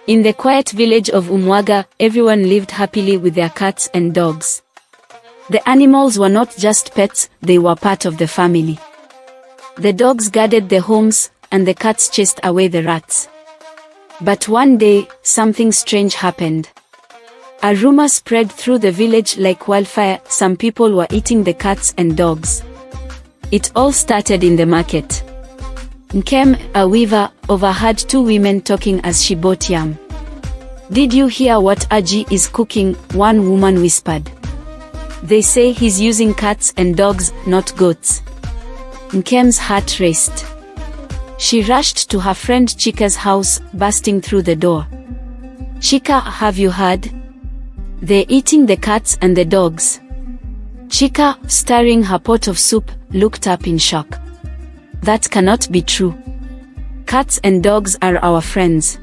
In the quiet village of Umuaga, everyone lived happily with their cats and dogs. The animals were not just pets, they were part of the family. The dogs guarded the homes, and the cats chased away the rats. But one day, something strange happened. A rumor spread through the village like wildfire. Some people were eating the cats and dogs. It all started in the market. Nkem, a weaver, overheard two women talking as she bought yam. "Did you hear what Aji is cooking?" one woman whispered. "They say he's using cats and dogs, not goats." Nkem's heart raced. She rushed to her friend Chika's house, bursting through the door. "Chika, have you heard? They're eating the cats and the dogs." Chika, stirring her pot of soup, looked up in shock. "That cannot be true. Cats and dogs are our friends.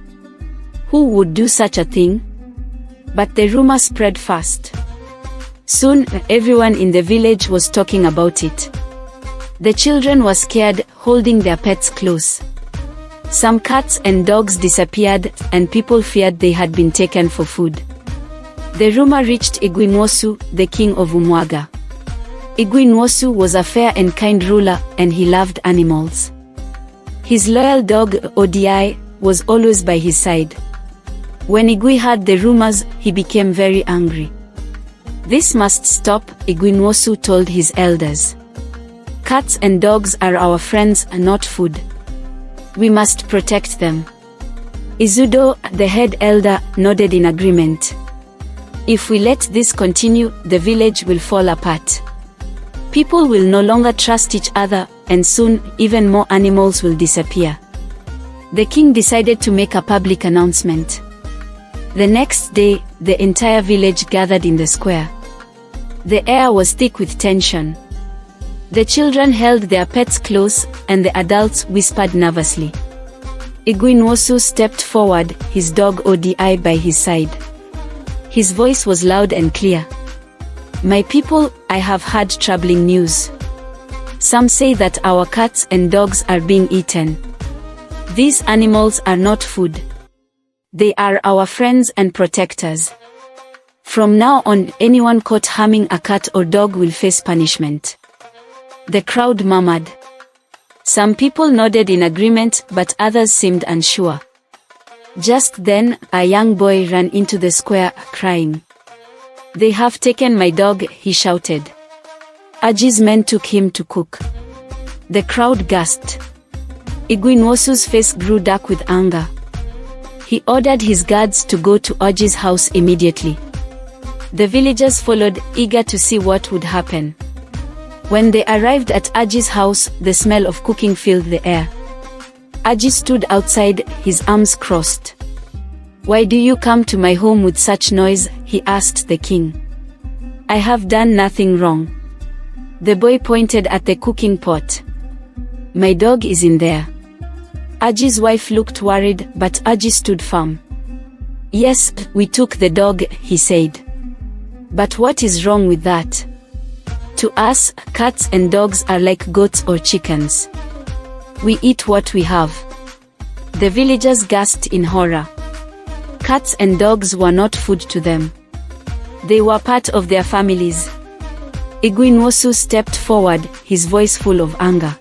Who would do such a thing?" But the rumor spread fast. Soon, everyone in the village was talking about it. The children were scared, holding their pets close. Some cats and dogs disappeared, and people feared they had been taken for food. The rumor reached Igwe Nwosu, the king of Umuaga. Igwe Nwosu was a fair and kind ruler, and he loved animals. His loyal dog, Odi, was always by his side. When Igwe heard the rumors, he became very angry. "This must stop," Igwe Nwosu told his elders. "Cats and dogs are our friends, not food. We must protect them." Izudo, the head elder, nodded in agreement. "If we let this continue, the village will fall apart. People will no longer trust each other, and soon, even more animals will disappear." The king decided to make a public announcement. The next day, the entire village gathered in the square. The air was thick with tension. The children held their pets close, and the adults whispered nervously. Igwe Nwosu stepped forward, his dog Odi by his side. His voice was loud and clear. "My people, I have heard troubling news. Some say that our cats and dogs are being eaten. These animals are not food. They are our friends and protectors. From now on, anyone caught harming a cat or dog will face punishment." The crowd murmured. Some people nodded in agreement, but others seemed unsure. Just then, a young boy ran into the square, crying. "They have taken my dog," he shouted. Aji's men took him to cook. The crowd gasped. Igwe Nwosu's face grew dark with anger. He ordered his guards to go to Aji's house immediately. The villagers followed, eager to see what would happen. When they arrived at Aji's house, the smell of cooking filled the air. Aji stood outside, his arms crossed. "Why do you come to my home with such noise?" he asked the king. "I have done nothing wrong." The boy pointed at the cooking pot. "My dog is in there." Aji's wife looked worried, but Aji stood firm. "Yes, we took the dog," he said. "But what is wrong with that? To us, cats and dogs are like goats or chickens. We eat what we have." The villagers gasped in horror. Cats and dogs were not food to them. They were part of their families. Igwe Nwosu stepped forward, his voice full of anger.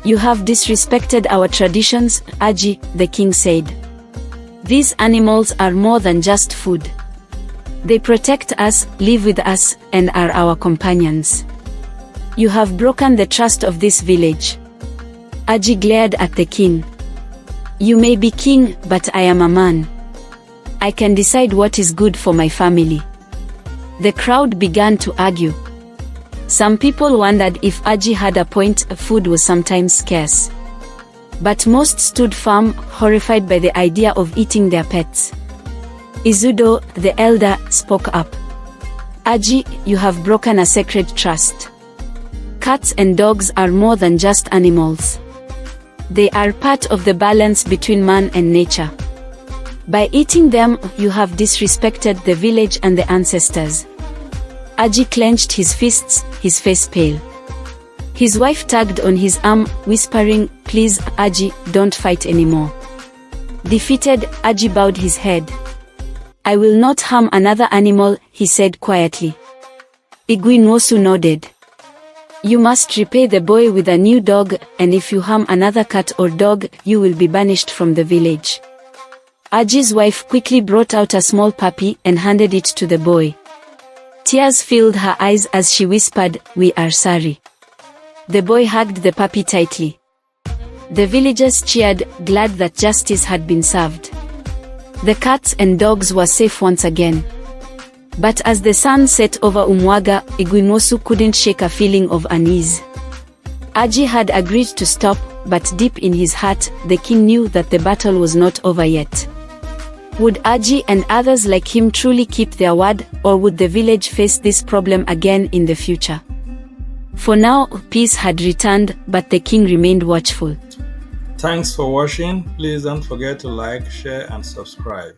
"You have disrespected our traditions, Aji," the king said. "These animals are more than just food. They protect us, live with us, and are our companions. You have broken the trust of this village." Aji glared at the king. "You may be king, but I am a man. I can decide what is good for my family." The crowd began to argue. Some people wondered if Aji had a point. Food was sometimes scarce. But most stood firm, horrified by the idea of eating their pets. Izudo, the elder, spoke up. "Aji, you have broken a sacred trust. Cats and dogs are more than just animals. They are part of the balance between man and nature. By eating them, you have disrespected the village and the ancestors." Aji clenched his fists, his face pale. His wife tugged on his arm, whispering, "Please, Aji, don't fight anymore. Defeated, Aji bowed his head. "I will not harm another animal," he said quietly. Igwe Nwosu nodded. "You must repay the boy with a new dog, and if you harm another cat or dog, you will be banished from the village." Aji's wife quickly brought out a small puppy and handed it to the boy. Tears filled her eyes as she whispered, "We are sorry." The boy hugged the puppy tightly. The villagers cheered, glad that justice had been served. The cats and dogs were safe once again. But as the sun set over Umuaga, Igwe Nwosu couldn't shake a feeling of unease. Aji had agreed to stop, but deep in his heart, the king knew that the battle was not over yet. Would Aji and others like him truly keep their word, or would the village face this problem again in the future? For now, peace had returned, but the king remained watchful. Thanks for watching. Please don't forget to like, share, and subscribe.